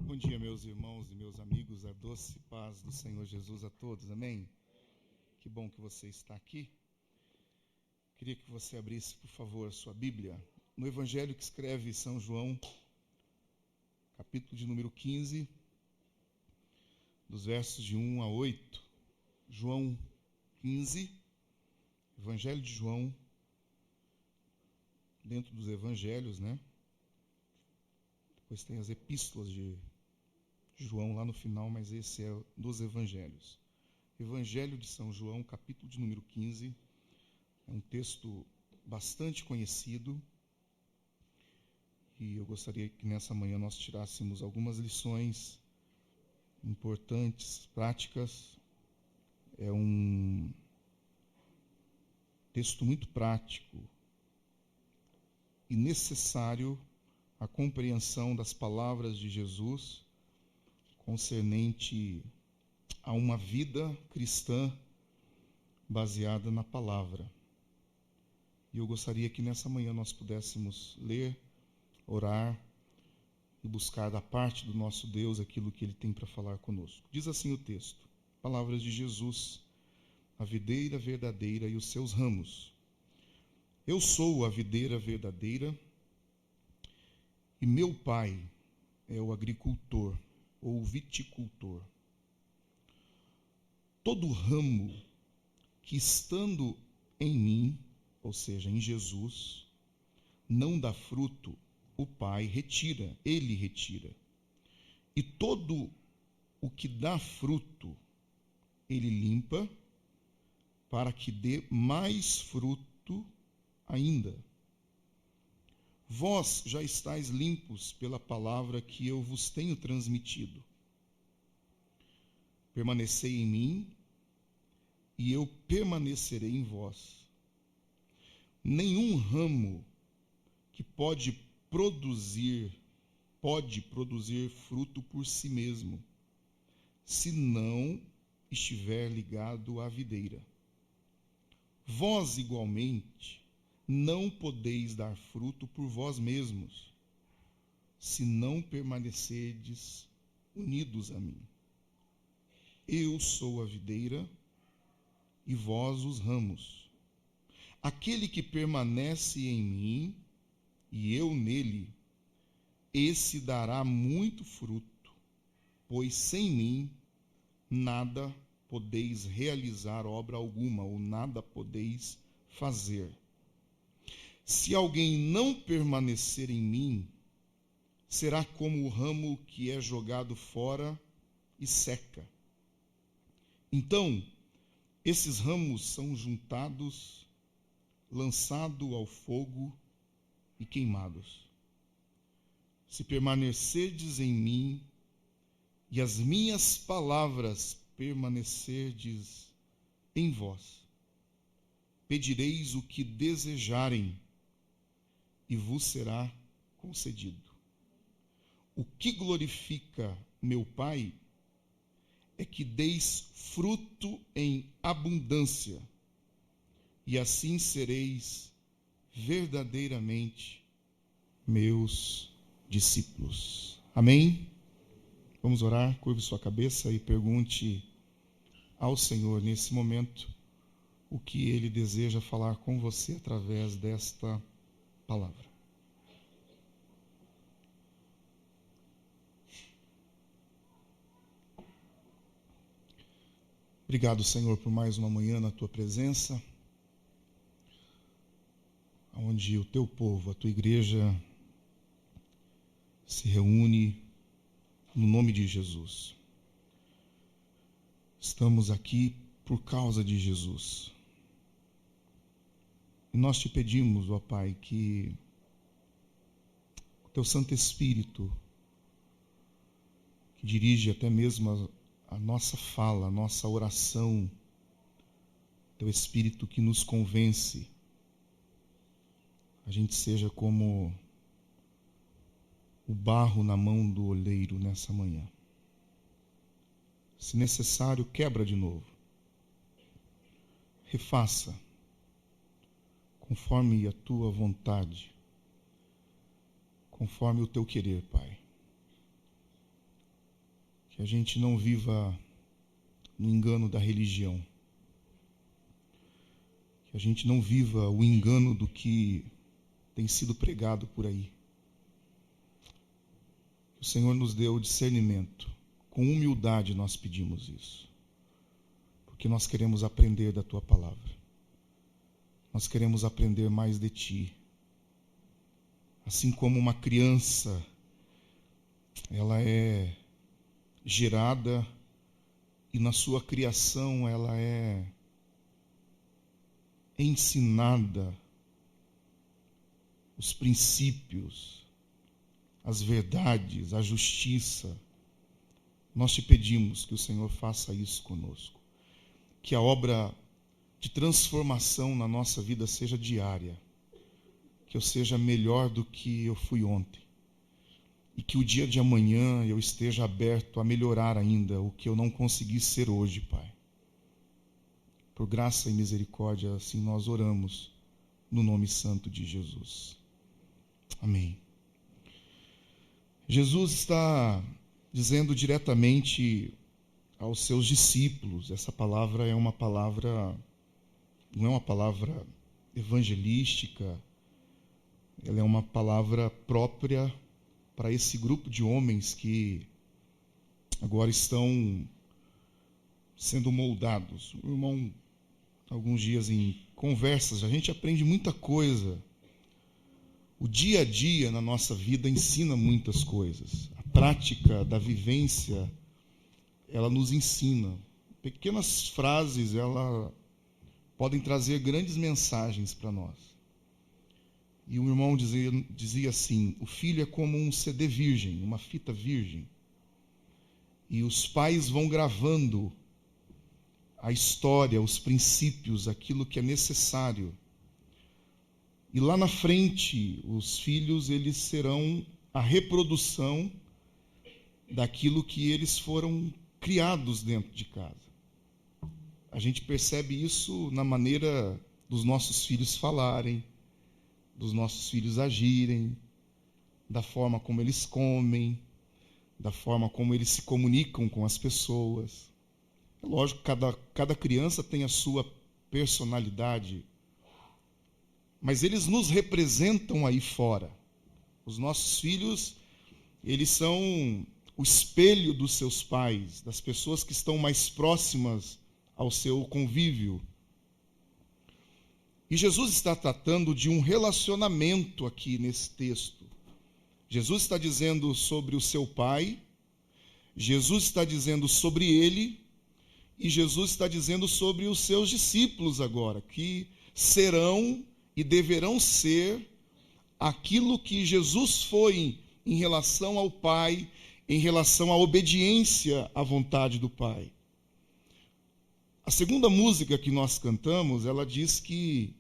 Bom dia, meus irmãos e meus amigos, a doce paz do Senhor Jesus a todos, amém? Que bom que você está aqui. Queria que você abrisse, por favor, sua Bíblia, no Evangelho que escreve São João, capítulo de número 15, dos versos de 1 a 8. João 15, Evangelho de João, dentro dos Evangelhos, né? Depois tem as epístolas de João lá no final, mas esse é dos Evangelhos. Evangelho de São João, capítulo de número 15, é um texto bastante conhecido e eu gostaria que nessa manhã nós tirássemos algumas lições importantes, práticas. É um texto muito prático e necessário à compreensão das palavras de Jesus concernente a uma vida cristã baseada na palavra. E eu gostaria que nessa manhã nós pudéssemos ler, orar e buscar da parte do nosso Deus aquilo que Ele tem para falar conosco. Diz assim o texto, palavras de Jesus, a videira verdadeira e os seus ramos. Eu sou a videira verdadeira e meu Pai é o agricultor ou viticultor. Todo ramo que estando em mim, ou seja, em Jesus, não dá fruto, o Pai retira, Ele retira. E todo o que dá fruto, Ele limpa, para que dê mais fruto ainda. Vós já estáis limpos pela palavra que eu vos tenho transmitido. Permanecei em mim, e eu permanecerei em vós. Nenhum ramo que pode produzir fruto por si mesmo, se não estiver ligado à videira. Vós, igualmente, não podeis dar fruto por vós mesmos, se não permanecerdes unidos a mim. Eu sou a videira, e vós os ramos. Aquele que permanece em mim, e eu nele, esse dará muito fruto, pois sem mim nada podeis realizar obra alguma, ou nada podeis fazer. Se alguém não permanecer em mim, será como o ramo que é jogado fora e seca. Então, esses ramos são juntados, lançados ao fogo e queimados. Se permanecerdes em mim e as minhas palavras permanecerdes em vós, pedireis o que desejarem e vos será concedido. O que glorifica meu Pai é que deis fruto em abundância, e assim sereis verdadeiramente meus discípulos. Amém? Vamos orar, curve sua cabeça e pergunte ao Senhor nesse momento o que Ele deseja falar com você através desta palavra. Obrigado, Senhor, por mais uma manhã na Tua presença, onde o Teu povo, a Tua igreja, se reúne no nome de Jesus. Estamos aqui por causa de Jesus. E nós te pedimos, ó Pai, que o Teu Santo Espírito, que dirige até mesmo a nossa fala, a nossa oração, Teu Espírito que nos convence, a gente seja como o barro na mão do oleiro nessa manhã. Se necessário, quebra de novo. Refaça, conforme a Tua vontade, conforme o Teu querer, Pai. Que a gente não viva no engano da religião. Que a gente não viva o engano do que tem sido pregado por aí. Que o Senhor nos dê o discernimento. Com humildade nós pedimos isso. Porque nós queremos aprender da Tua palavra. Nós queremos aprender mais de Ti. Assim como uma criança, ela é gerada e na sua criação ela é ensinada os princípios, as verdades, a justiça. Nós te pedimos que o Senhor faça isso conosco. Que a obra de transformação na nossa vida seja diária. Que eu seja melhor do que eu fui ontem. E que o dia de amanhã eu esteja aberto a melhorar ainda o que eu não consegui ser hoje, Pai. Por graça e misericórdia, assim nós oramos, no nome santo de Jesus. Amém. Jesus está dizendo diretamente aos seus discípulos. Essa palavra é uma palavra, não é uma palavra evangelística, ela é uma palavra própria para esse grupo de homens que agora estão sendo moldados. O irmão, alguns dias em conversas, a gente aprende muita coisa. O dia a dia na nossa vida ensina muitas coisas. A prática da vivência, ela nos ensina. Pequenas frases, elas podem trazer grandes mensagens para nós. E o irmão dizia assim: o filho é como um CD virgem, uma fita virgem. E os pais vão gravando a história, os princípios, aquilo que é necessário. E lá na frente, os filhos, eles serão a reprodução daquilo que eles foram criados dentro de casa. A gente percebe isso na maneira dos nossos filhos falarem, dos nossos filhos agirem, da forma como eles comem, da forma como eles se comunicam com as pessoas. É lógico, cada criança tem a sua personalidade, mas eles nos representam aí fora. Os nossos filhos, eles são o espelho dos seus pais, das pessoas que estão mais próximas ao seu convívio. E Jesus está tratando de um relacionamento aqui nesse texto. Jesus está dizendo sobre o seu pai, Jesus está dizendo sobre ele, e Jesus está dizendo sobre os seus discípulos agora, que serão e deverão ser aquilo que Jesus foi em relação ao Pai, em relação à obediência à vontade do Pai. A segunda música que nós cantamos, ela diz que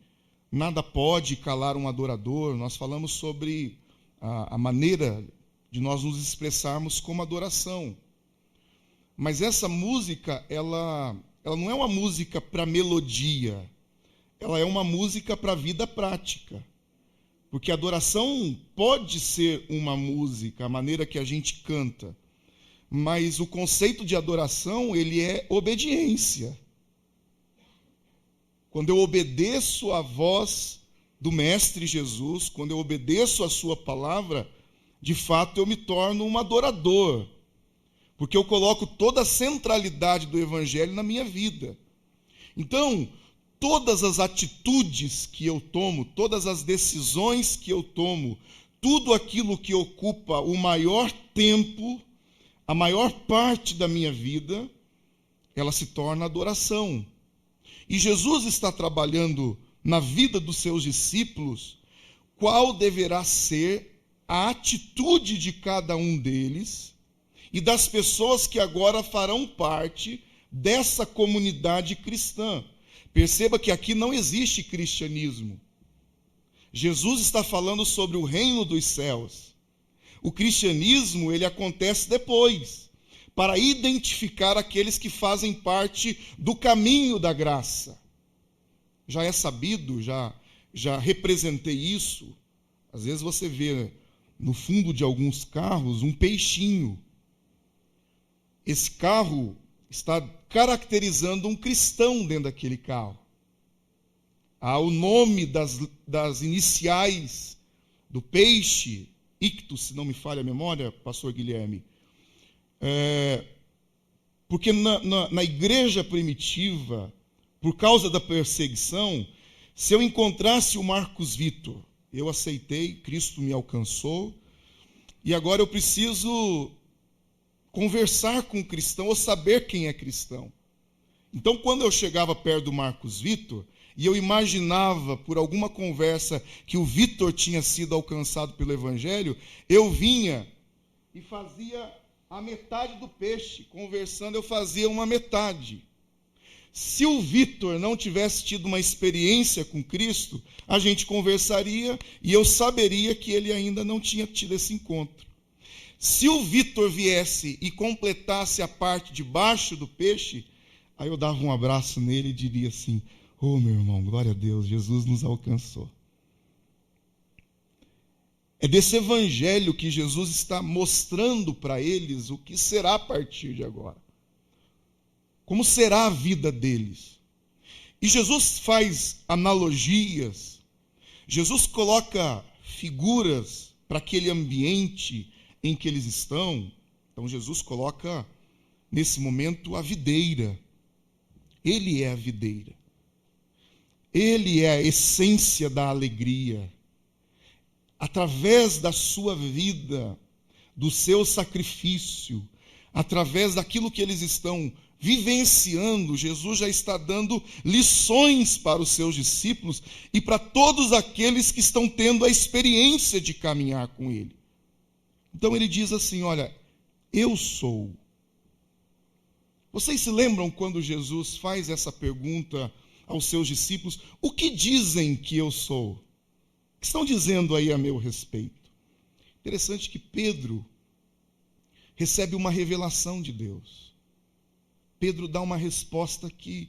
nada pode calar um adorador. Nós falamos sobre a maneira de nós nos expressarmos como adoração. Mas essa música, ela não é uma música para melodia, ela é uma música para a vida prática. Porque a adoração pode ser uma música, a maneira que a gente canta, mas o conceito de adoração, ele é obediência. Quando eu obedeço à voz do Mestre Jesus, quando eu obedeço a sua palavra, de fato eu me torno um adorador, porque eu coloco toda a centralidade do Evangelho na minha vida. Então, todas as atitudes que eu tomo, todas as decisões que eu tomo, tudo aquilo que ocupa o maior tempo, a maior parte da minha vida, ela se torna adoração. E Jesus está trabalhando na vida dos seus discípulos qual deverá ser a atitude de cada um deles e das pessoas que agora farão parte dessa comunidade cristã. Perceba que aqui não existe cristianismo. Jesus está falando sobre o reino dos céus. O cristianismo, ele acontece depois, para identificar aqueles que fazem parte do caminho da graça. Já é sabido, já representei isso. Às vezes você vê no fundo de alguns carros um peixinho. esse carro está caracterizando um cristão dentro daquele carro. Há o nome das iniciais do peixe, ictus, se não me falha a memória, pastor Guilherme. Porque na igreja primitiva, por causa da perseguição, se eu encontrasse o Marcos Vitor, eu aceitei, Cristo me alcançou, e agora eu preciso conversar com o cristão ou saber quem é cristão. Então, quando eu chegava perto do Marcos Vitor, e eu imaginava, por alguma conversa, que o Vitor tinha sido alcançado pelo Evangelho, eu vinha e fazia a metade do peixe. Conversando, eu fazia uma metade. Se o Vitor não tivesse tido uma experiência com Cristo, a gente conversaria e eu saberia que ele ainda não tinha tido esse encontro. Se o Vitor viesse e completasse a parte de baixo do peixe, aí eu dava um abraço nele e diria assim: "Oh, meu irmão, glória a Deus, Jesus nos alcançou." É desse evangelho que Jesus está mostrando para eles o que será a partir de agora. Como será a vida deles. E Jesus faz analogias, Jesus coloca figuras para aquele ambiente em que eles estão. Então Jesus coloca, nesse momento, a videira. Ele é a videira. Ele é a essência da alegria. Através da sua vida, do seu sacrifício, através daquilo que eles estão vivenciando, Jesus já está dando lições para os seus discípulos e para todos aqueles que estão tendo a experiência de caminhar com ele. Então ele diz assim: olha, eu sou. Vocês se lembram quando Jesus faz essa pergunta aos seus discípulos: o que dizem que eu sou? O que estão dizendo aí a meu respeito? Interessante que Pedro recebe uma revelação de Deus. Pedro dá uma resposta que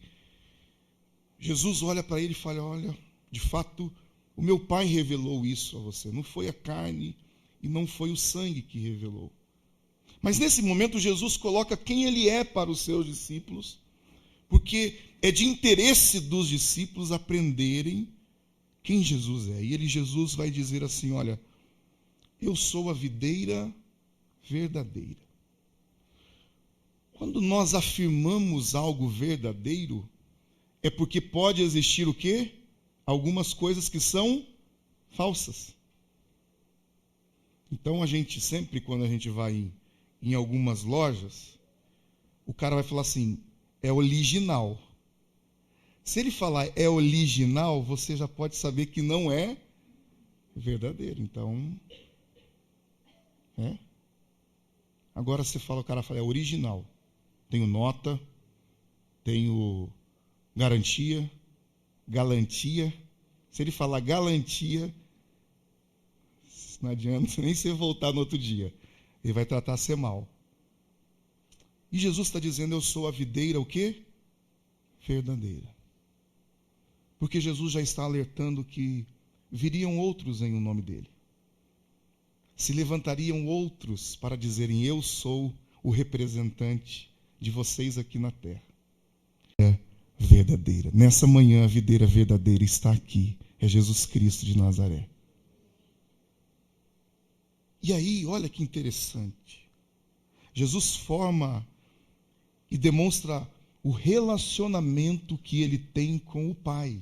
Jesus olha para ele e fala: olha, de fato, o meu Pai revelou isso a você. Não foi a carne e não foi o sangue que revelou. Mas nesse momento Jesus coloca quem ele é para os seus discípulos, porque é de interesse dos discípulos aprenderem quem Jesus é. E Jesus vai dizer assim: olha, eu sou a videira verdadeira. Quando nós afirmamos algo verdadeiro, é porque pode existir o quê? Algumas coisas que são falsas. Então a gente sempre, quando a gente vai em algumas lojas, o cara vai falar assim: é original. Se ele falar é original, você já pode saber que não é verdadeiro. Então, agora você fala, o cara fala é original. Tenho nota, tenho garantia, galantia. Se ele falar galantia, não adianta nem você voltar no outro dia. Ele vai tratar você mal. E Jesus está dizendo: eu sou a videira, o quê? Verdadeira. Porque Jesus já está alertando que viriam outros em o nome dele. Se levantariam outros para dizerem: eu sou o representante de vocês aqui na terra. É verdadeira. Nessa manhã, a videira verdadeira está aqui. É Jesus Cristo de Nazaré. E aí, olha que interessante. Jesus forma e demonstra o relacionamento que ele tem com o Pai.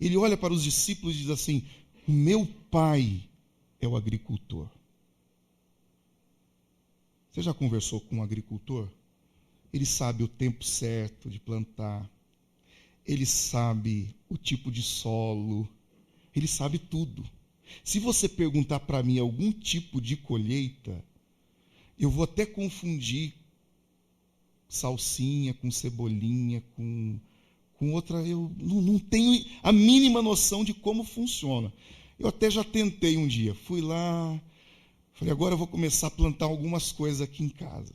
Ele olha para os discípulos e diz assim: o meu Pai é o agricultor. Você já conversou com um agricultor? Ele sabe o tempo certo de plantar, ele sabe o tipo de solo, ele sabe tudo. Se você perguntar para mim algum tipo de colheita, eu vou até confundir salsinha com cebolinha, com outra. Eu não tenho a mínima noção de como funciona. Eu até já tentei um dia, fui lá, falei: agora eu vou começar a plantar algumas coisas aqui em casa.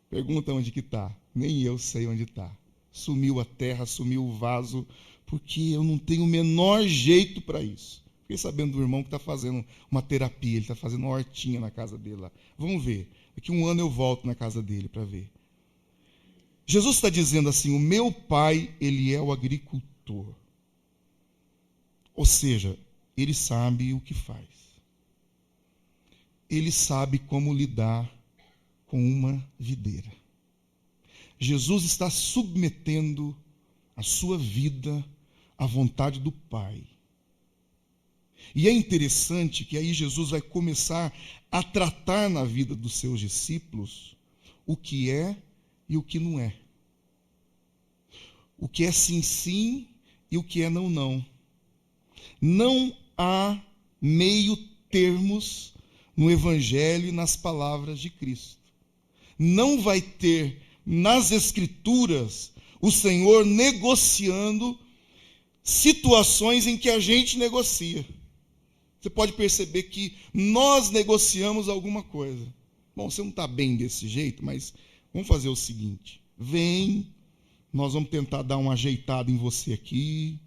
Pergunta onde que está. Nem eu sei onde está. Sumiu a terra, sumiu o vaso, porque eu não tenho o menor jeito para isso. Fiquei sabendo do irmão que está fazendo uma terapia, ele está fazendo uma hortinha na casa dele lá. Vamos ver. Daqui 1 ano eu volto na casa dele para ver. Jesus está dizendo assim, o meu pai, ele é o agricultor. Ou seja, ele sabe o que faz. Ele sabe como lidar com uma videira. Jesus está submetendo a sua vida à vontade do Pai. E é interessante que aí Jesus vai começar a tratar na vida dos seus discípulos o que é e o que não é. O que é sim, sim e o que é não, não. Não há meio termos no Evangelho e nas palavras de Cristo. Não vai ter nas Escrituras o Senhor negociando situações em que a gente negocia. Você pode perceber que nós negociamos alguma coisa. Bom, você não está bem desse jeito, mas vamos fazer o seguinte. Vem, nós vamos tentar dar uma ajeitada em você aqui.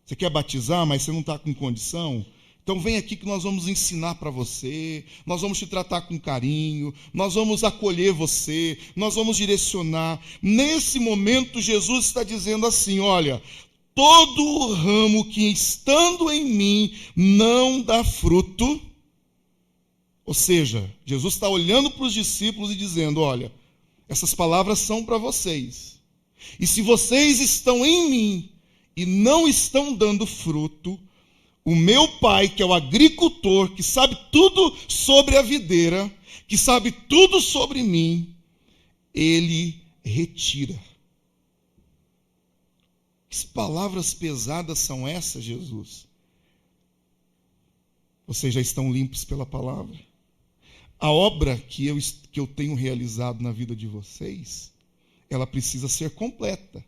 Você quer batizar, mas você não está com condição? Então vem aqui que nós vamos ensinar para você, nós vamos te tratar com carinho, nós vamos acolher você, nós vamos direcionar. Nesse momento, Jesus está dizendo assim, olha, todo ramo que estando em mim não dá fruto, ou seja, Jesus está olhando para os discípulos e dizendo, olha, essas palavras são para vocês. E se vocês estão em mim e não estão dando fruto, o meu pai, que é o agricultor, que sabe tudo sobre a videira, que sabe tudo sobre mim, ele retira. Que palavras pesadas são essas, Jesus? Vocês já estão limpos pela palavra? A obra que eu tenho realizado na vida de vocês, ela precisa ser completa.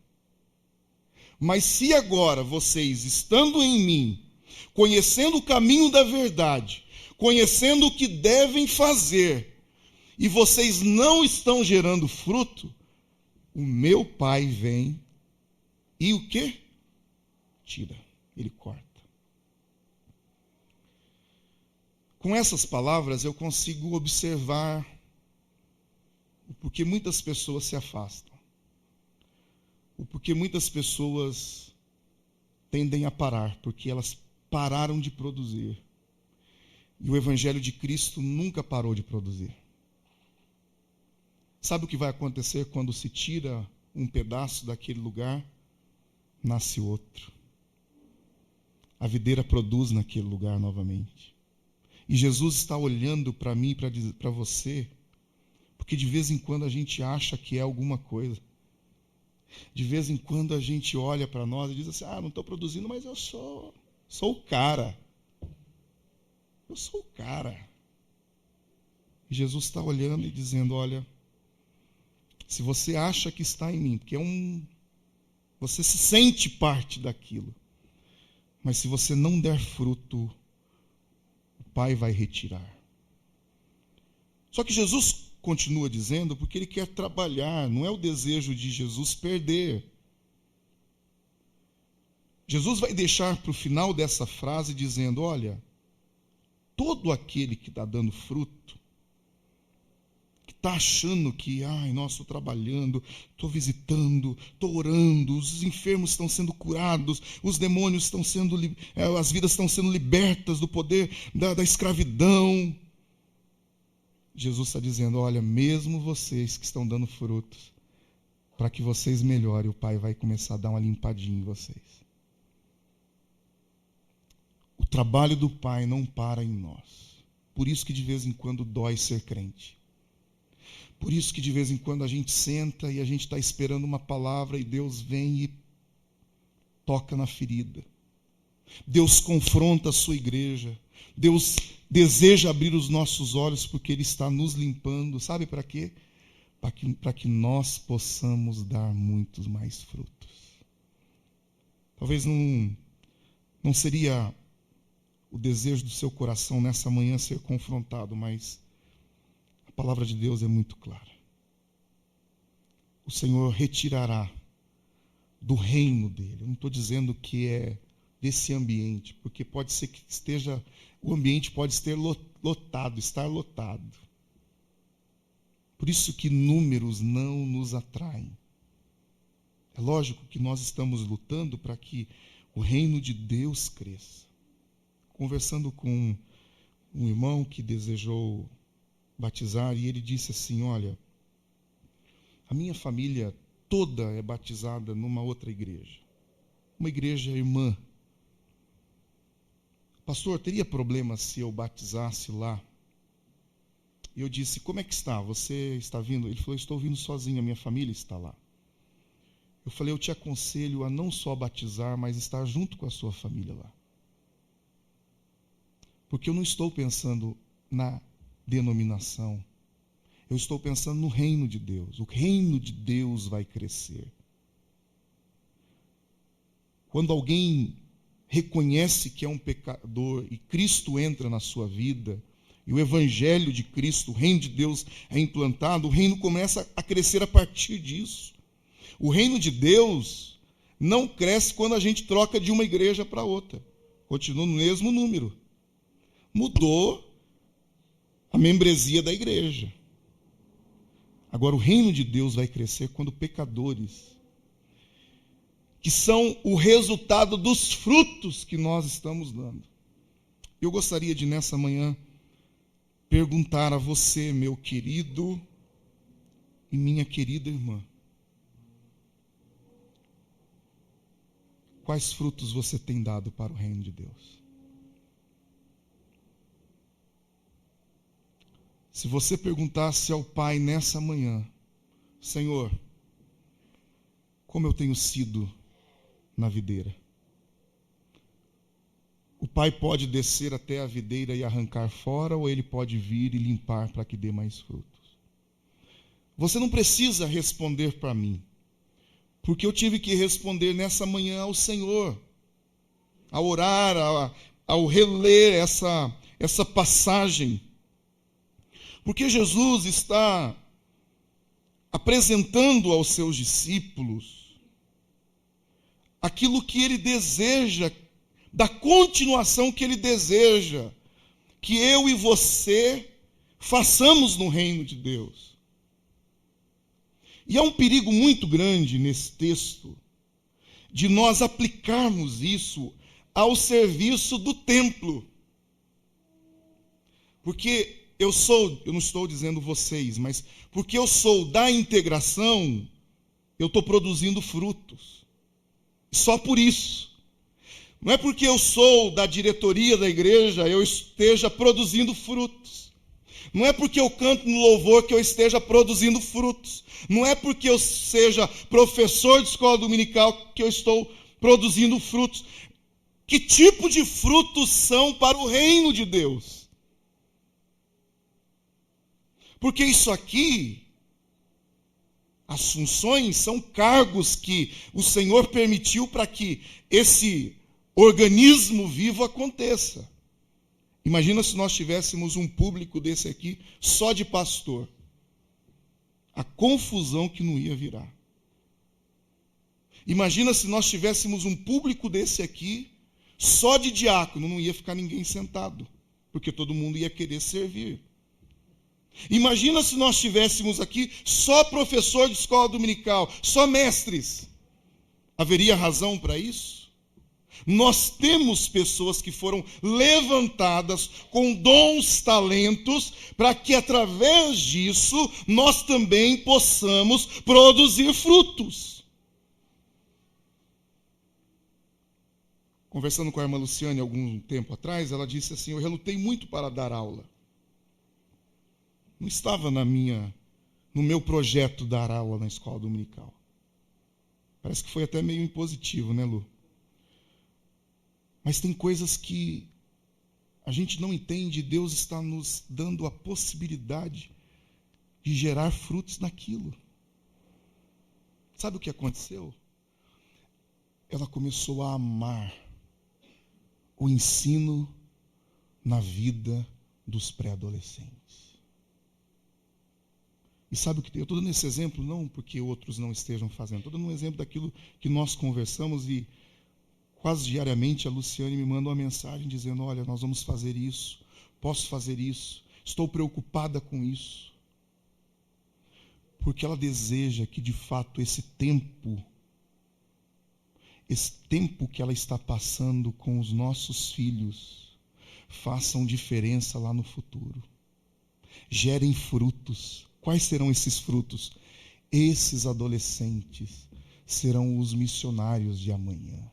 Mas se agora vocês, estando em mim, conhecendo o caminho da verdade, conhecendo o que devem fazer, e vocês não estão gerando fruto, o meu pai vem e o quê? Tira, ele corta. Com essas palavras eu consigo observar o porquê muitas pessoas se afastam, o porquê muitas pessoas tendem a parar, porque elas pararam de produzir. E o Evangelho de Cristo nunca parou de produzir. Sabe o que vai acontecer quando se tira um pedaço daquele lugar? Nasce outro. A videira produz naquele lugar novamente. E Jesus está olhando para mim e para você, porque de vez em quando a gente acha que é alguma coisa. De vez em quando a gente olha para nós e diz assim, não estou produzindo, mas eu sou o cara. Eu sou o cara. E Jesus está olhando e dizendo, olha, se você acha que está em mim, porque você se sente parte daquilo, mas se você não der fruto, o Pai vai retirar. Só que Jesus continua dizendo porque ele quer trabalhar, não é o desejo de Jesus perder. Jesus vai deixar para o final dessa frase dizendo, olha, todo aquele que está dando fruto, que está achando que, nossa, estou trabalhando, estou visitando, estou orando, os enfermos estão sendo curados, os demônios estão sendo, as vidas estão sendo libertas do poder da escravidão. Jesus está dizendo, olha, mesmo vocês que estão dando frutos, para que vocês melhorem, o Pai vai começar a dar uma limpadinha em vocês. O trabalho do Pai não para em nós. Por isso que de vez em quando dói ser crente. Por isso que de vez em quando a gente senta e a gente está esperando uma palavra e Deus vem e toca na ferida. Deus confronta a sua igreja. Deus deseja abrir os nossos olhos porque Ele está nos limpando. Sabe para quê? Para que nós possamos dar muitos mais frutos. Talvez não seria o desejo do seu coração nessa manhã ser confrontado, mas a palavra de Deus é muito clara. O Senhor retirará do reino dele. Eu não estou dizendo que é desse ambiente, porque pode ser que o ambiente pode estar lotado. Por isso que números não nos atraem. É lógico que nós estamos lutando para que o reino de Deus cresça. Conversando com um irmão que desejou batizar, e ele disse assim: olha, a minha família toda é batizada numa outra igreja, uma igreja irmã. Pastor, teria problema se eu batizasse lá? E eu disse: como é que está? Você está vindo? Ele falou: estou vindo sozinho, a minha família está lá. Eu falei: eu te aconselho a não só batizar, mas estar junto com a sua família lá. Porque eu não estou pensando na denominação. Eu estou pensando no reino de Deus. O reino de Deus vai crescer. Quando alguém reconhece que é um pecador e Cristo entra na sua vida, e o evangelho de Cristo, o reino de Deus é implantado, o reino começa a crescer a partir disso. O reino de Deus não cresce quando a gente troca de uma igreja para outra. Continua no mesmo número. Mudou a membresia da igreja. Agora, o reino de Deus vai crescer quando pecadores, que são o resultado dos frutos que nós estamos dando. Eu gostaria de, nessa manhã, perguntar a você, meu querido e minha querida irmã, quais frutos você tem dado para o reino de Deus? Se você perguntasse ao Pai nessa manhã: Senhor, como eu tenho sido na videira? O Pai pode descer até a videira e arrancar fora, ou Ele pode vir e limpar para que dê mais frutos. Você não precisa responder para mim, porque eu tive que responder nessa manhã ao Senhor, ao orar, ao reler essa passagem. Porque Jesus está apresentando aos seus discípulos aquilo que Ele deseja, da continuação que Ele deseja que eu e você façamos no reino de Deus. E há um perigo muito grande nesse texto, de nós aplicarmos isso ao serviço do templo. Porque eu não estou dizendo vocês, mas porque eu sou da integração, eu estou produzindo frutos. Só por isso. Não é porque eu sou da diretoria da igreja, eu esteja produzindo frutos. Não é porque eu canto no louvor que eu esteja produzindo frutos. Não é porque eu seja professor de escola dominical que eu estou produzindo frutos. Que tipo de frutos são para o reino de Deus? Porque isso aqui, as funções são cargos que o Senhor permitiu para que esse organismo vivo aconteça. Imagina se nós tivéssemos um público desse aqui só de pastor. A confusão que não ia virar. Imagina se nós tivéssemos um público desse aqui só de diácono, não ia ficar ninguém sentado, porque todo mundo ia querer servir. Imagina se nós tivéssemos aqui só professor de escola dominical, só mestres. Haveria razão para isso? Nós temos pessoas que foram levantadas com dons, talentos, para que através disso nós também possamos produzir frutos. Conversando com a irmã Luciane algum tempo atrás, ela disse assim: eu relutei muito para dar aula. Não estava no meu projeto dar aula na escola dominical. Parece que foi até meio impositivo, né, Lu? Mas tem coisas que a gente não entende, e Deus está nos dando a possibilidade de gerar frutos naquilo. Sabe o que aconteceu? Ela começou a amar o ensino na vida dos pré-adolescentes. E sabe o que? Eu estou dando esse exemplo não porque outros não estejam fazendo, estou dando um exemplo daquilo que nós conversamos, e Quase diariamente a Luciane me manda uma mensagem dizendo: olha, nós vamos fazer isso, posso fazer isso, estou preocupada com isso. Porque ela deseja que de fato esse tempo que ela está passando com os nossos filhos, façam diferença lá no futuro. Gerem frutos. Quais serão esses frutos? Esses adolescentes serão os missionários de amanhã.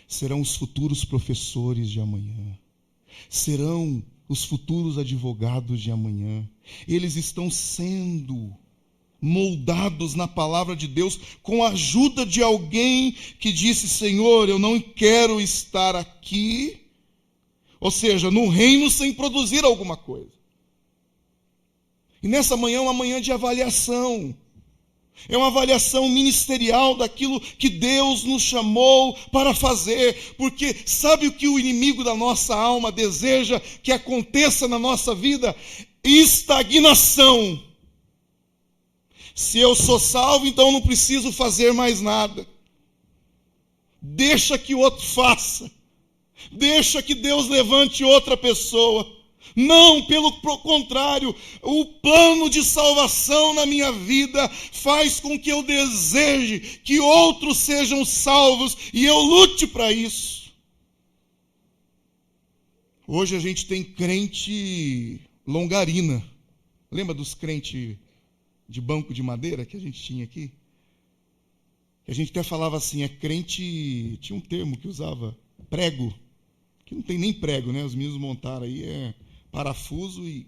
Serão os futuros professores de amanhã. Serão os futuros advogados de amanhã. Eles estão sendo moldados na palavra de Deus com a ajuda de alguém que disse: Senhor, eu não quero estar aqui, ou seja, no reino sem produzir alguma coisa. E nessa manhã é uma manhã de avaliação. É uma avaliação ministerial daquilo que Deus nos chamou para fazer. Porque sabe o que o inimigo da nossa alma deseja que aconteça na nossa vida? Estagnação. Se eu sou salvo, então não preciso fazer mais nada. Deixa que o outro faça. Deixa que Deus levante outra pessoa. Não, pelo contrário, o plano de salvação na minha vida faz com que eu deseje que outros sejam salvos e eu lute para isso. Hoje a gente tem crente longarina. Lembra dos crentes de banco de madeira que a gente tinha aqui? Que a gente até falava assim, é crente, tinha um termo que usava, prego, que não tem nem prego, né? Os meninos montaram aí, é parafuso e...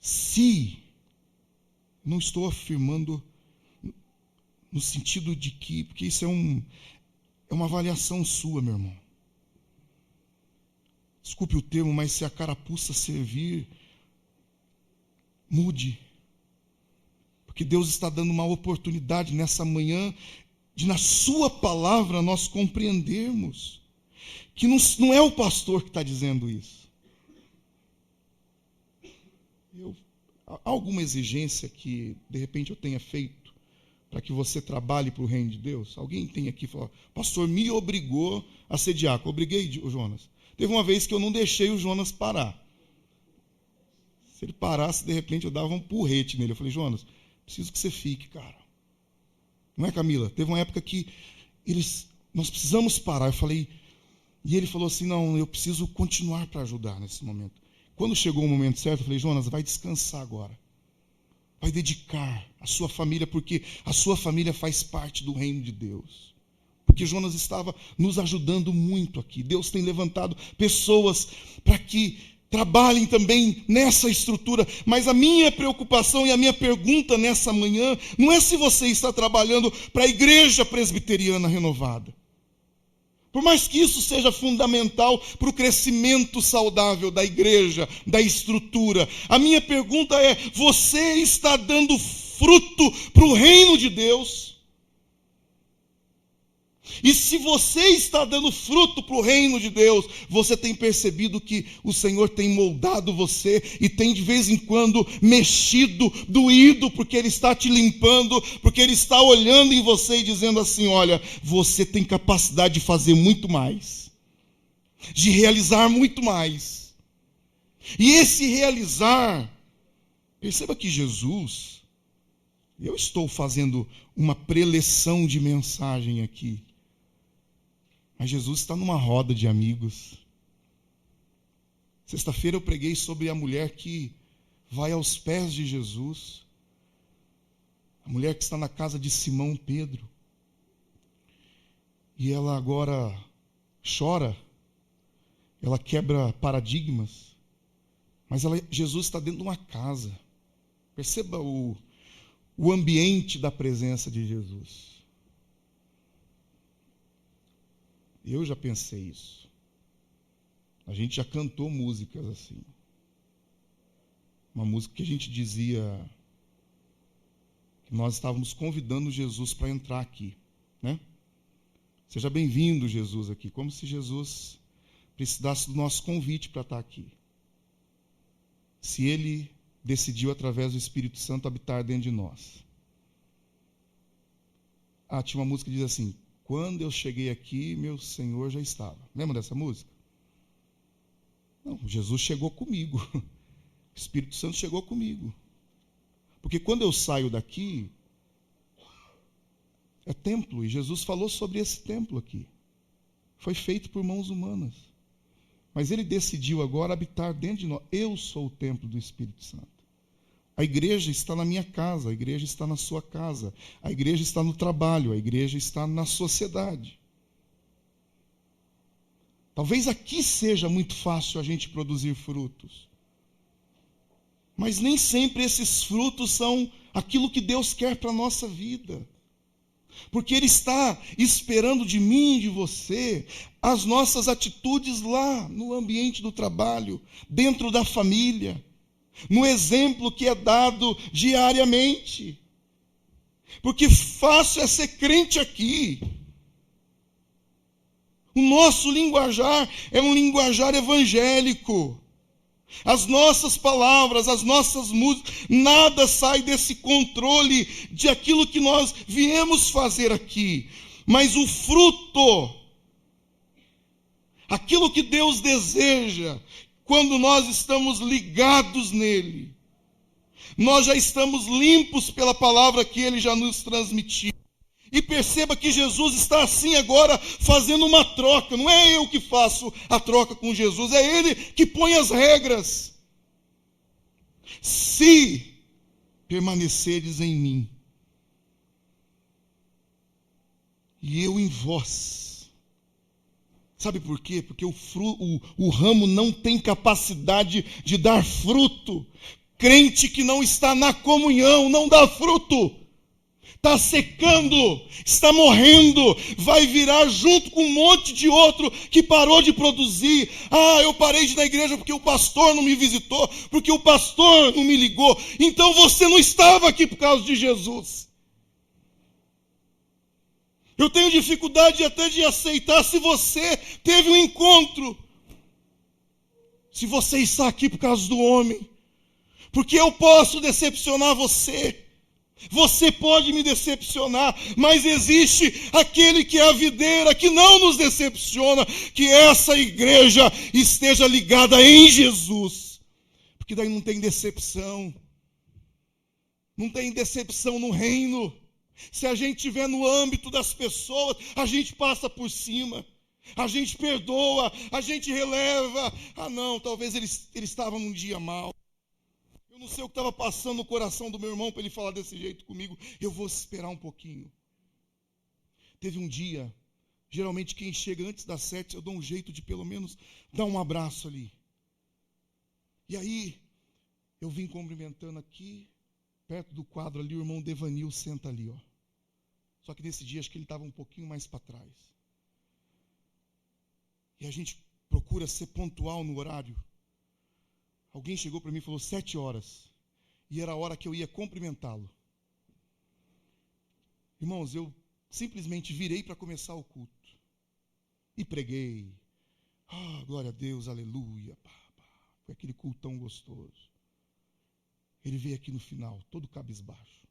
Se, não estou afirmando no sentido de que, porque isso é uma avaliação sua, meu irmão. Desculpe o termo, mas se a carapuça servir, mude. Porque Deus está dando uma oportunidade nessa manhã de, na sua palavra, nós compreendermos que não é o pastor que está dizendo isso. Há alguma exigência que, de repente, eu tenha feito para que você trabalhe para o reino de Deus? Alguém tem aqui e falou: pastor, me obrigou a ser diácono. Obriguei o Jonas. Teve uma vez que eu não deixei o Jonas parar. Se ele parasse, de repente, eu dava um porrete nele. Eu falei: Jonas, preciso que você fique, cara. Não é, Camila? Teve uma época que nós precisamos parar. Eu falei... E ele falou assim: não, eu preciso continuar para ajudar nesse momento. Quando chegou o momento certo, eu falei: Jonas, vai descansar agora. Vai dedicar a sua família, porque a sua família faz parte do reino de Deus. Porque Jonas estava nos ajudando muito aqui. Deus tem levantado pessoas para que trabalhem também nessa estrutura. Mas a minha preocupação e a minha pergunta nessa manhã não é se você está trabalhando para a Igreja Presbiteriana Renovada. Por mais que isso seja fundamental para o crescimento saudável da igreja, da estrutura, a minha pergunta é: você está dando fruto para o reino de Deus? E se você está dando fruto para o reino de Deus, você tem percebido que o Senhor tem moldado você e tem de vez em quando mexido, doído, porque Ele está te limpando, porque Ele está olhando em você e dizendo assim: olha, você tem capacidade de fazer muito mais, de realizar muito mais. E esse realizar, perceba que Jesus, eu estou fazendo uma preleção de mensagem aqui, mas Jesus está numa roda de amigos. Sexta-feira eu preguei sobre a mulher que vai aos pés de Jesus. A mulher que está na casa de Simão Pedro. E ela agora chora. Ela quebra paradigmas. Mas Jesus está dentro de uma casa. Perceba o ambiente da presença de Jesus. Eu já pensei isso. A gente já cantou músicas assim. Uma música que a gente dizia que nós estávamos convidando Jesus para entrar aqui, né? Seja bem-vindo, Jesus, aqui. Como se Jesus precisasse do nosso convite para estar aqui. Se Ele decidiu, através do Espírito Santo, habitar dentro de nós. tinha uma música que diz assim: quando eu cheguei aqui, meu Senhor já estava. Lembra dessa música? Não, Jesus chegou comigo. O Espírito Santo chegou comigo. Porque quando eu saio daqui, é templo, e Jesus falou sobre esse templo aqui. Foi feito por mãos humanas. Mas ele decidiu agora habitar dentro de nós. Eu sou o templo do Espírito Santo. A igreja está na minha casa, a igreja está na sua casa, a igreja está no trabalho, a igreja está na sociedade. Talvez aqui seja muito fácil a gente produzir frutos. Mas nem sempre esses frutos são aquilo que Deus quer para a nossa vida. Porque Ele está esperando de mim e de você as nossas atitudes lá no ambiente do trabalho, dentro da família, no exemplo que é dado diariamente. Porque fácil é ser crente aqui. O nosso linguajar é um linguajar evangélico. As nossas palavras, as nossas músicas, nada sai desse controle de aquilo que nós viemos fazer aqui. Mas o fruto, aquilo que Deus deseja, quando nós estamos ligados nele, nós já estamos limpos pela palavra que ele já nos transmitiu. E perceba que Jesus está assim agora fazendo uma troca. Não é eu que faço a troca com Jesus, é Ele que põe as regras. Se permaneceres em mim, e eu em vós. Sabe por quê? Porque o ramo não tem capacidade de dar fruto. Crente que não está na comunhão não dá fruto. Está secando, está morrendo, vai virar junto com um monte de outro que parou de produzir. Eu parei de ir na igreja porque o pastor não me visitou, porque o pastor não me ligou. Então você não estava aqui por causa de Jesus. Eu tenho dificuldade até de aceitar se você teve um encontro, se você está aqui por causa do homem, porque eu posso decepcionar você. Você pode me decepcionar, mas existe aquele que é a videira, que não nos decepciona, que essa igreja esteja ligada em Jesus. Porque daí não tem decepção. Não tem decepção no reino. Se a gente estiver no âmbito das pessoas, a gente passa por cima. A gente perdoa, a gente releva. Não, talvez ele estava num dia mau. Eu não sei o que estava passando no coração do meu irmão para ele falar desse jeito comigo. Eu vou esperar um pouquinho. Teve um dia, geralmente quem chega antes das 7, eu dou um jeito de pelo menos dar um abraço ali. E aí, eu vim cumprimentando aqui, perto do quadro ali, o irmão Devanil senta ali, ó. Só que nesse dia, acho que ele estava um pouquinho mais para trás. E a gente procura ser pontual no horário. Alguém chegou para mim e falou 7 horas. E era a hora que eu ia cumprimentá-lo. Irmãos, eu simplesmente virei para começar o culto. E preguei. Glória a Deus, aleluia. Foi aquele cultão gostoso. Ele veio aqui no final, todo cabisbaixo.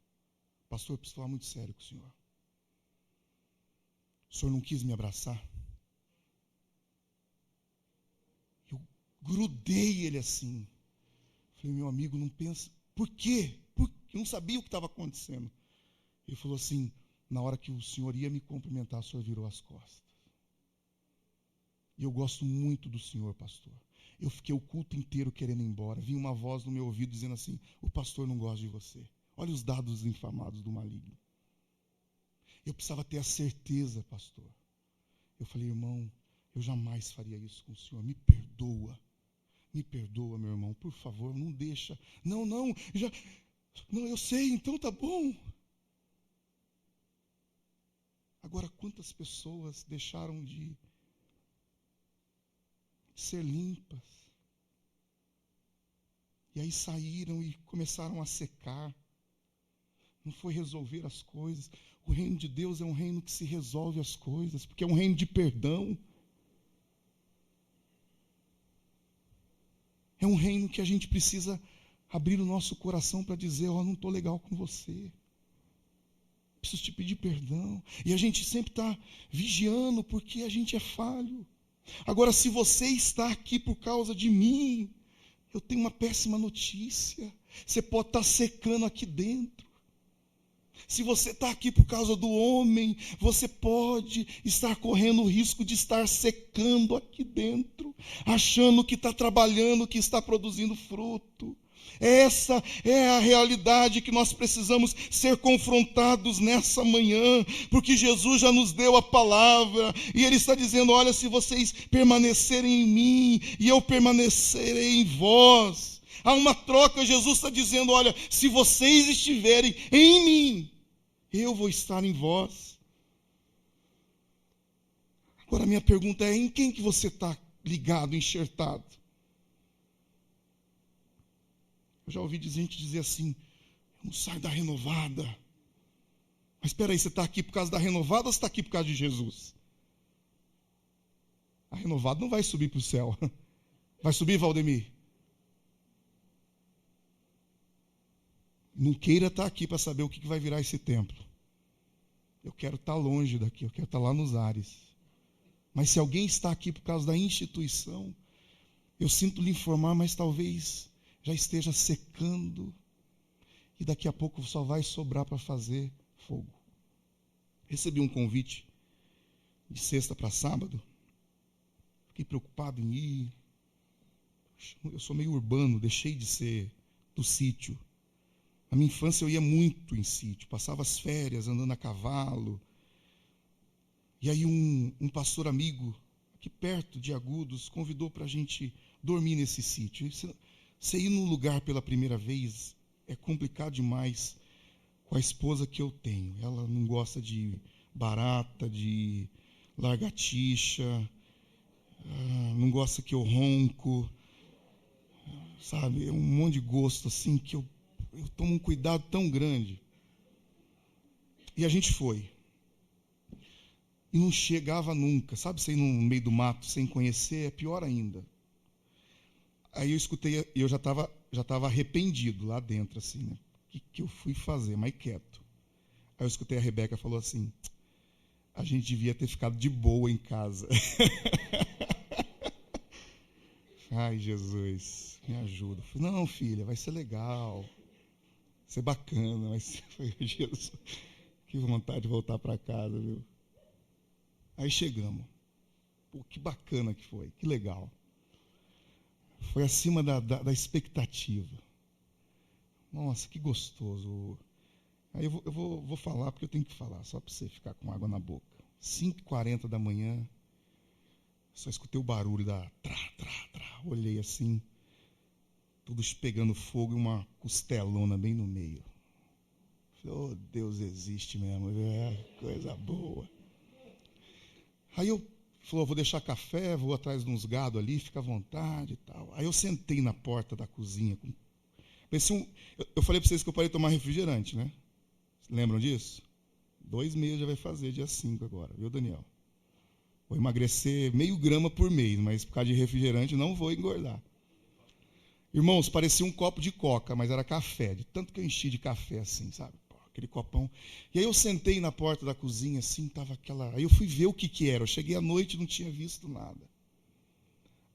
Pastor, eu preciso falar muito sério com o senhor. O senhor não quis me abraçar? Eu grudei ele assim. Falei, meu amigo, não pensa. Por quê? Eu não sabia o que estava acontecendo. Ele falou assim, na hora que o senhor ia me cumprimentar, o senhor virou as costas. E eu gosto muito do senhor, pastor. Eu fiquei o culto inteiro querendo ir embora. Vinha uma voz no meu ouvido dizendo assim, o pastor não gosta de você. Olha os dados infamados do maligno. Eu precisava ter a certeza, pastor. Eu falei, irmão, eu jamais faria isso com o senhor. Me perdoa. Me perdoa, meu irmão, por favor, não deixa. Não, eu sei, então tá bom. Agora, quantas pessoas deixaram de ser limpas? E aí saíram e começaram a secar. Não foi resolver as coisas. O reino de Deus é um reino que se resolve as coisas, porque é um reino de perdão. É um reino que a gente precisa abrir o nosso coração para dizer, não estou legal com você. preciso te pedir perdão. E a gente sempre está vigiando porque a gente é falho. Agora, se você está aqui por causa de mim, eu tenho uma péssima notícia. Você pode estar secando aqui dentro. Se você está aqui por causa do homem, você pode estar correndo o risco de estar secando aqui dentro, achando que está trabalhando, que está produzindo fruto. Essa é a realidade que nós precisamos ser confrontados nessa manhã, porque Jesus já nos deu a palavra, e Ele está dizendo, olha, se vocês permanecerem em mim, e eu permanecerei em vós. Há uma troca, Jesus está dizendo, olha, se vocês estiverem em mim, eu vou estar em vós. Agora a minha pergunta é, em quem que você está ligado, enxertado? Eu já ouvi gente dizer assim, eu não saio da renovada. Mas espera aí, você está aqui por causa da renovada ou você está aqui por causa de Jesus? A renovada não vai subir para o céu. Vai subir, Valdemir? Não queira estar aqui para saber o que vai virar esse templo. Eu quero estar longe daqui, eu quero estar lá nos ares. Mas se alguém está aqui por causa da instituição, eu sinto lhe informar, mas talvez já esteja secando e daqui a pouco só vai sobrar para fazer fogo. Recebi um convite de sexta para sábado. Fiquei preocupado em ir. Eu sou meio urbano, deixei de ser do sítio. Na minha infância eu ia muito em sítio, passava as férias andando a cavalo. E aí um pastor amigo, aqui perto de Agudos, convidou para a gente dormir nesse sítio. Você ir num lugar pela primeira vez é complicado demais com a esposa que eu tenho. Ela não gosta de barata, de lagartixa, não gosta que eu ronco, sabe? É um monte de gosto assim que eu tomo um cuidado tão grande. E a gente foi. E não chegava nunca. Sabe, você ir no meio do mato sem conhecer, é pior ainda. Aí eu escutei, e eu já estava arrependido lá dentro, assim, né? O que eu fui fazer? Mais quieto. Aí eu escutei a Rebeca falou assim, a gente devia ter ficado de boa em casa. Ai, Jesus, me ajuda. Eu falei, não, filha, vai ser legal. Vai ser bacana. Mas foi Jesus, que vontade de voltar para casa, viu? Aí chegamos. Pô, que bacana que foi, que legal. Foi acima da expectativa. Nossa, que gostoso. Aí eu vou falar, porque eu tenho que falar, só para você ficar com água na boca. 5h40 da manhã, só escutei o barulho da trá. Olhei assim, tudo pegando fogo e uma costelona bem no meio. Falei, oh, Deus existe mesmo, é coisa boa. Aí eu falei, vou deixar café, vou atrás de uns gado ali, fica à vontade e tal. Aí eu sentei na porta da cozinha. Eu falei para vocês que eu parei de tomar refrigerante, né? Lembram disso? 2 meses já vai fazer, dia 5 agora, viu, Daniel? Vou emagrecer meio grama por mês, mas por causa de refrigerante não vou engordar. Irmãos, parecia um copo de coca, mas era café, de tanto que eu enchi de café assim, sabe? Aquele copão. E aí eu sentei na porta da cozinha, assim, tava aquela... Aí eu fui ver o que era. Eu cheguei à noite e não tinha visto nada.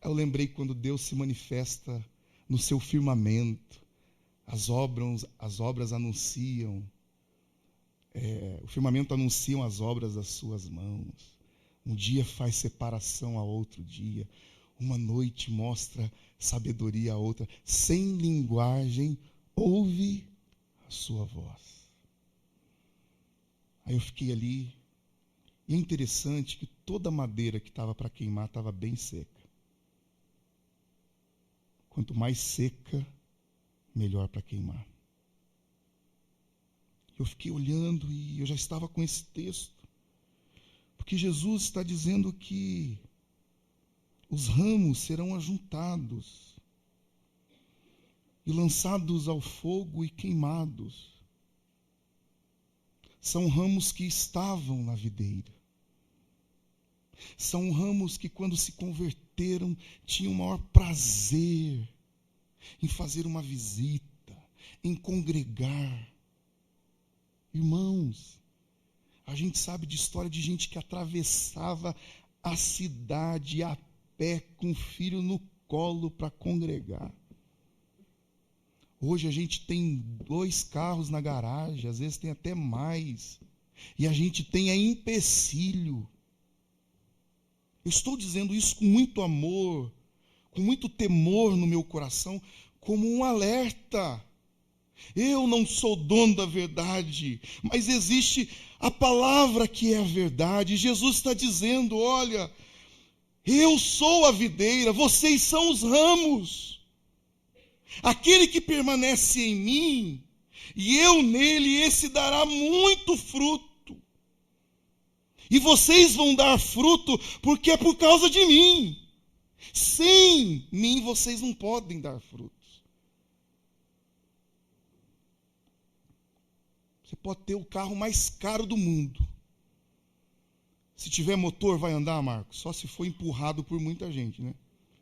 Aí eu lembrei quando Deus se manifesta no seu firmamento. As obras anunciam. O firmamento anuncia as obras das suas mãos. Um dia faz separação a outro dia. Uma noite mostra sabedoria a outra. Sem linguagem, ouve a sua voz. Aí eu fiquei ali, e é interessante que toda a madeira que estava para queimar estava bem seca. Quanto mais seca, melhor para queimar. Eu fiquei olhando e eu já estava com esse texto, porque Jesus está dizendo que os ramos serão ajuntados e lançados ao fogo e queimados. São ramos que estavam na videira. São ramos que, quando se converteram, tinham o maior prazer em fazer uma visita, em congregar. Irmãos, A gente sabe de história de gente que atravessava a cidade a pé com o filho no colo para congregar. Hoje a gente tem 2 carros na garagem, às vezes tem até mais. E a gente tem empecilho. Eu estou dizendo isso com muito amor, com muito temor no meu coração, como um alerta. Eu não sou dono da verdade, mas existe a palavra que é a verdade. Jesus está dizendo, olha, eu sou a videira, vocês são os ramos. Aquele que permanece em mim, e eu nele, esse dará muito fruto. E vocês vão dar fruto, porque é por causa de mim. Sem mim, vocês não podem dar frutos. Você pode ter o carro mais caro do mundo. Se tiver motor, vai andar, Marcos? Só se for empurrado por muita gente, né?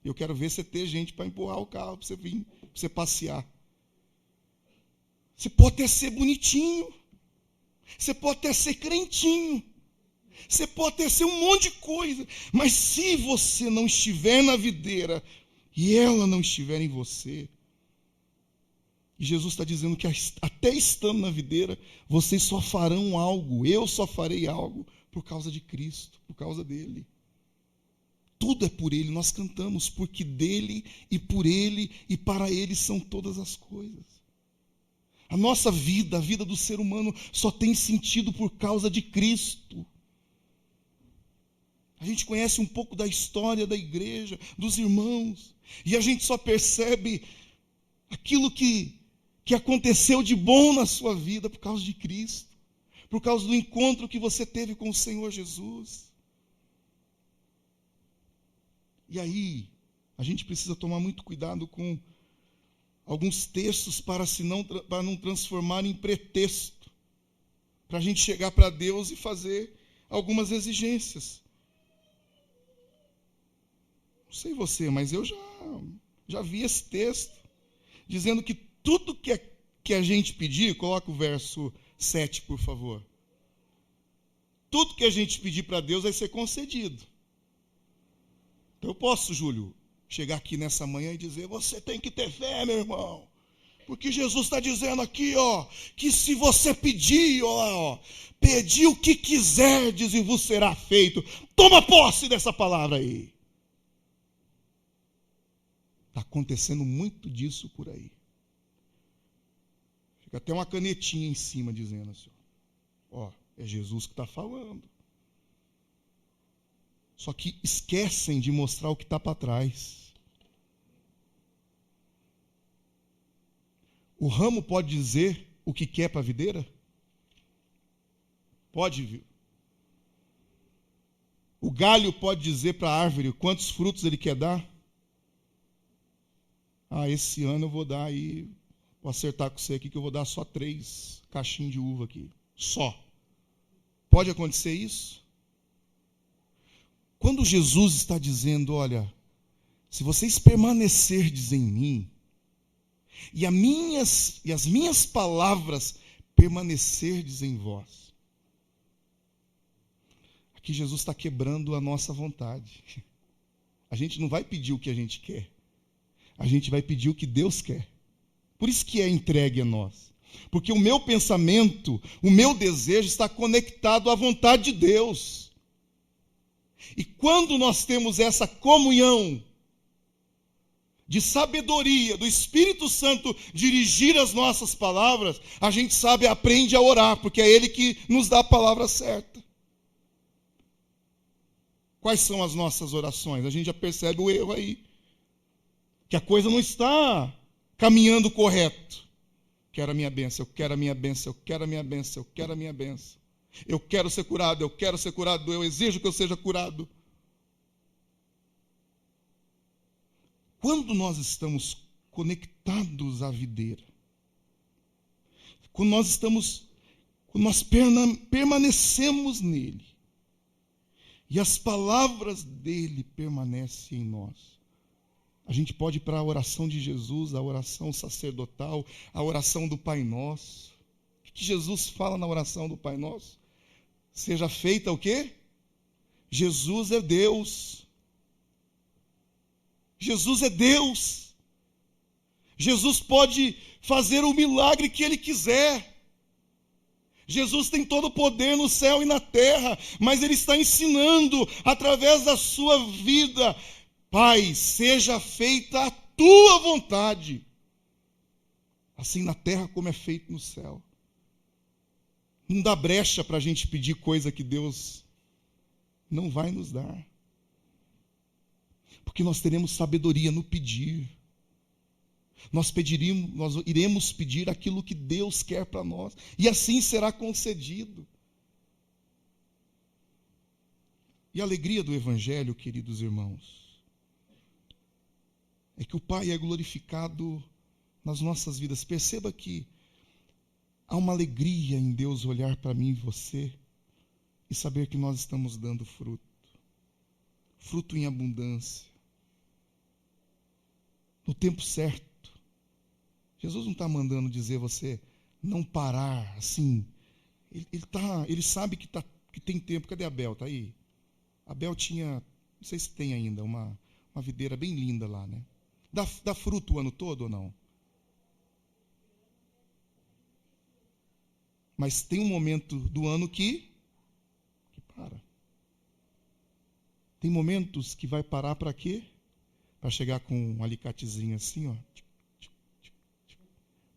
Eu quero ver você ter gente para empurrar o carro, para você vir, para você passear. Você pode até ser bonitinho. Você pode até ser crentinho. Você pode até ser um monte de coisa. Mas se você não estiver na videira e ela não estiver em você, e Jesus está dizendo que até estando na videira, vocês só farão algo, eu só farei algo por causa de Cristo, por causa dele. Tudo é por ele, nós cantamos, porque dele e por ele e para ele são todas as coisas. A nossa vida, a vida do ser humano, só tem sentido por causa de Cristo. A gente conhece um pouco da história da igreja, dos irmãos, e a gente só percebe aquilo que aconteceu de bom na sua vida por causa de Cristo, por causa do encontro que você teve com o Senhor Jesus. E aí, a gente precisa tomar muito cuidado com alguns textos para não transformar em pretexto, para a gente chegar para Deus e fazer algumas exigências. Não sei você, mas eu já vi esse texto, dizendo que tudo que a gente pedir, coloca o verso 7, por favor. Tudo que a gente pedir para Deus vai ser concedido. Então eu posso, Júlio, chegar aqui nessa manhã e dizer, você tem que ter fé, meu irmão. Porque Jesus está dizendo aqui, que se você pedir, pedir o que quiserdes e vos será feito. Toma posse dessa palavra aí. Está acontecendo muito disso por aí. Fica até uma canetinha em cima dizendo assim, é Jesus que está falando. Só que esquecem de mostrar o que está para trás. O ramo pode dizer o que quer para a videira? Pode, viu? O galho pode dizer para a árvore quantos frutos ele quer dar? Esse ano eu vou dar aí, vou acertar com você aqui que eu vou dar só 3 caixinhos de uva aqui. Só. Pode acontecer isso? Quando Jesus está dizendo, olha, se vocês permanecerdes em mim, e as minhas palavras permanecerdes em vós. Aqui Jesus está quebrando a nossa vontade. A gente não vai pedir o que a gente quer. A gente vai pedir o que Deus quer. Por isso que é entregue a nós. Porque o meu pensamento, o meu desejo está conectado à vontade de Deus. E quando nós temos essa comunhão de sabedoria do Espírito Santo dirigir as nossas palavras, a gente aprende a orar, porque é Ele que nos dá a palavra certa. Quais são as nossas orações? A gente já percebe o erro aí. Que a coisa não está caminhando correto. Quero a minha bênção, eu quero a minha bênção, eu quero a minha bênção, eu quero a minha bênção. Eu quero ser curado, eu exijo que eu seja curado. Quando nós estamos conectados à videira, quando nós permanecemos nele, e as palavras dele permanecem em nós, a gente pode ir para a oração de Jesus, a oração sacerdotal, a oração do Pai Nosso. O que Jesus fala na oração do Pai Nosso? Seja feita o quê? Jesus é Deus. Jesus é Deus. Jesus pode fazer o milagre que Ele quiser. Jesus tem todo o poder no céu e na terra, mas Ele está ensinando através da sua vida: Pai, seja feita a tua vontade, assim na terra como é feito no céu. Não dá brecha para a gente pedir coisa que Deus não vai nos dar, porque nós teremos sabedoria no pedir. Nós iremos pedir aquilo que Deus quer para nós, e assim será concedido. E a alegria do Evangelho, queridos irmãos, é que o Pai é glorificado nas nossas vidas. Perceba que há uma alegria em Deus olhar para mim e você e saber que nós estamos dando fruto, fruto em abundância, no tempo certo. Jesus não está mandando dizer você não parar assim. Ele sabe que tem tempo. Cadê Abel? Está aí? Abel tinha, não sei se tem ainda, uma videira bem linda lá, né? Dá fruto o ano todo ou não? Mas tem um momento do ano que para. Tem momentos que vai parar para quê? Para chegar com um alicatezinho assim, ó.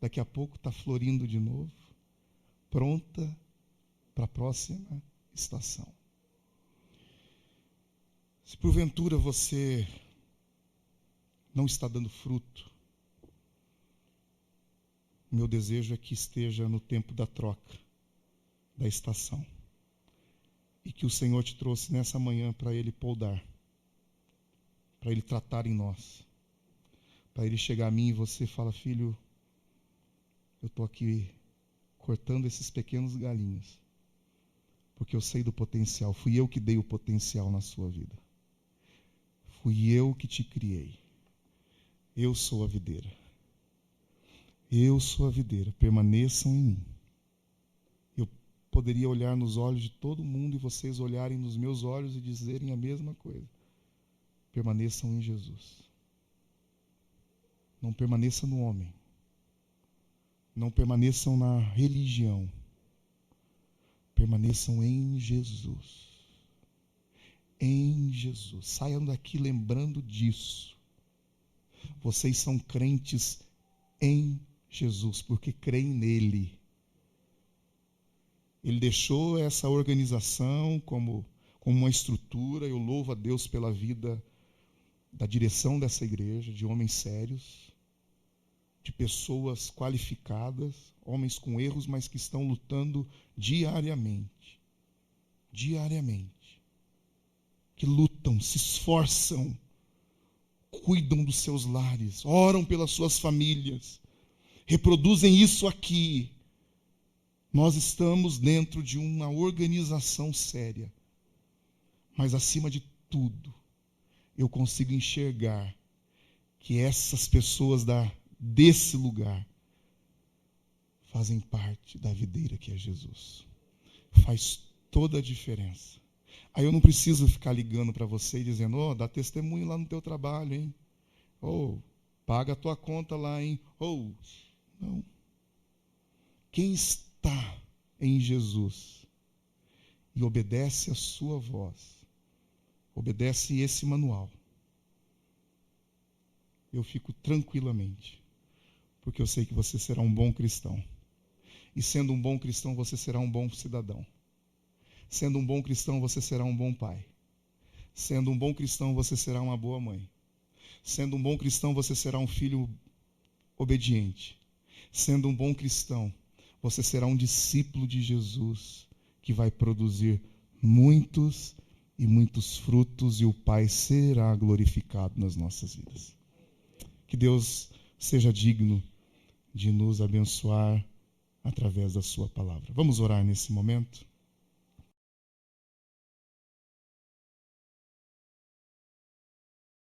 Daqui a pouco está florindo de novo, pronta para a próxima estação. Se porventura você não está dando fruto, o meu desejo é que esteja no tempo da troca, da estação. E que o Senhor te trouxe nessa manhã para Ele poldar, para Ele tratar em nós, para Ele chegar a mim e você fala: filho, eu estou aqui cortando esses pequenos galinhos, porque eu sei do potencial. Fui eu que dei o potencial na sua vida. Fui eu que te criei. Eu sou a videira. Eu sou a videira. Permaneçam em mim. Eu poderia olhar nos olhos de todo mundo e vocês olharem nos meus olhos e dizerem a mesma coisa. Permaneçam em Jesus. Não permaneça no homem. Não permaneçam na religião. Permaneçam em Jesus. Em Jesus. Saiam daqui lembrando disso. Vocês são crentes em Jesus, porque creem nele. Ele deixou essa organização como uma estrutura. Eu louvo a Deus pela vida da direção dessa igreja, de homens sérios, de pessoas qualificadas, homens com erros, mas que estão lutando diariamente. Diariamente. Que lutam, se esforçam, cuidam dos seus lares, oram pelas suas famílias, reproduzem isso aqui. Nós estamos dentro de uma organização séria. Mas acima de tudo, eu consigo enxergar que essas pessoas desse lugar fazem parte da videira que é Jesus. Faz toda a diferença. Aí eu não preciso ficar ligando para você e dizendo: dá testemunho lá no teu trabalho, hein? Paga a tua conta lá, hein? Não. Quem está em Jesus e obedece a sua voz, obedece esse manual, eu fico tranquilamente, porque eu sei que você será um bom cristão. E sendo um bom cristão, você será um bom cidadão. Sendo um bom cristão, você será um bom pai. Sendo um bom cristão, você será uma boa mãe. Sendo um bom cristão, você será um filho obediente. Sendo um bom cristão, você será um discípulo de Jesus, que vai produzir muitos e muitos frutos, e o Pai será glorificado nas nossas vidas. Que Deus seja digno de nos abençoar através da sua palavra. Vamos orar nesse momento?